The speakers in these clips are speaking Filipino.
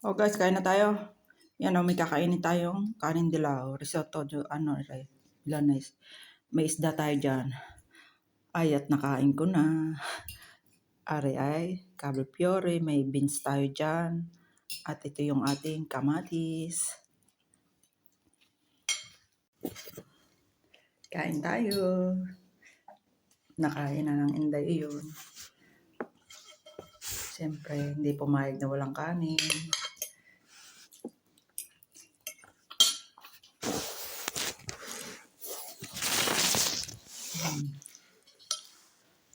Oh guys, kain na tayo. Yan may kakainin tayong kanin dilaw, risotto, Milanese. May isda tayo dyan. Ay, at nakain ko na. Ari ay, cauliflower, may beans tayo dyan. At ito yung ating kamatis. Kain tayo. Nakain na ng Inday yun. Siyempre, hindi pumayag na walang kanin.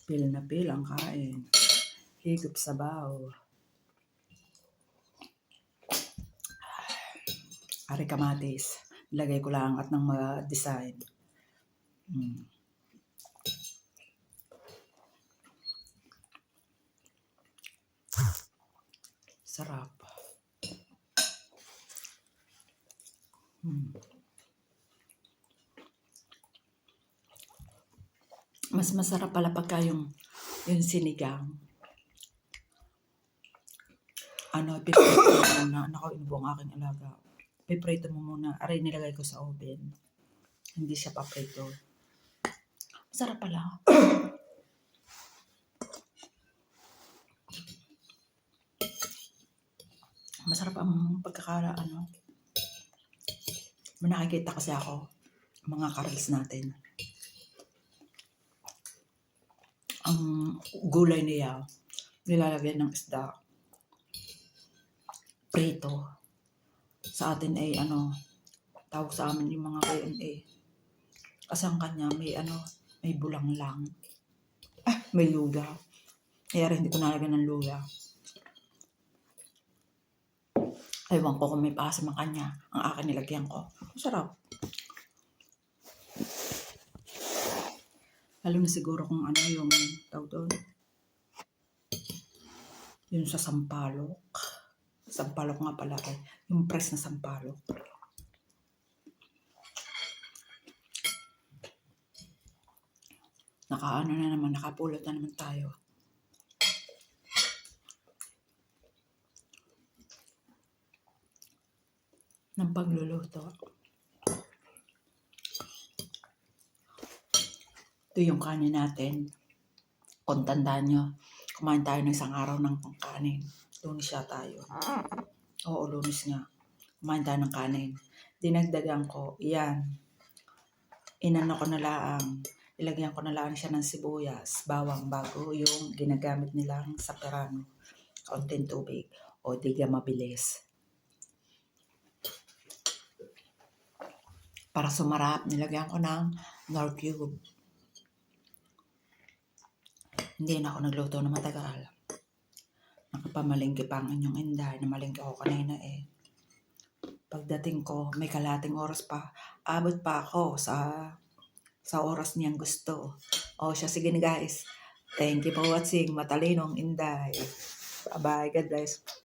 Pil na pil ang kain. Higop sabaw. Ari kamatis. Lagay ko lang at ng design. Sarap. Mas masarap pala pagka yung sinigang. Piprito mo muna. Inubo ang aking alaga. Piprito mo muna. Aray, nilagay ko sa oven. Hindi siya paprito. Masarap pala. Masarap ang pagkakala, May nakikita kasi ako, mga karels natin. Ang gulay niya, nilalagyan ng isda. Prito. Sa atin ay tawag sa amin yung mga KNA. Kasi ang kanya may bulang lang. May luya. Kaya rin hindi ko nalagyan ng luya. Ewan ko kung may pasa ang kanya. Ang akin nilagyan ko. Masarap. Lalo na siguro kung yung tawag doon. Yung sa sampalok. Sampalok nga pala yung press na sampalok. Nakapulot na naman tayo. Ng pagluluto. Ito yung kanin natin. Kung tandaan nyo, kumain tayo ng isang araw ng kanin. Lunis siya tayo. Oo, lunis nga. Kumain tayo ng kanin. Dinagdagan ko, yan. Ilagyan ko na lang siya ng sibuyas, bawang bago yung ginagamit nilang sa perano. Kaunting tubig. O di ka mabilis. Para sumarap, nilagyan ko ng Knorr cube. Hindi na ako nagluto na matagal. Nakapamalingki pa ang inyong Inday. Namalingki ako kanina Pagdating ko, may kalating oras pa. Abot pa ako sa oras niyang gusto. Siya, sige guys. Thank you for watching. Matalinong Inday. Bye-bye. God bless.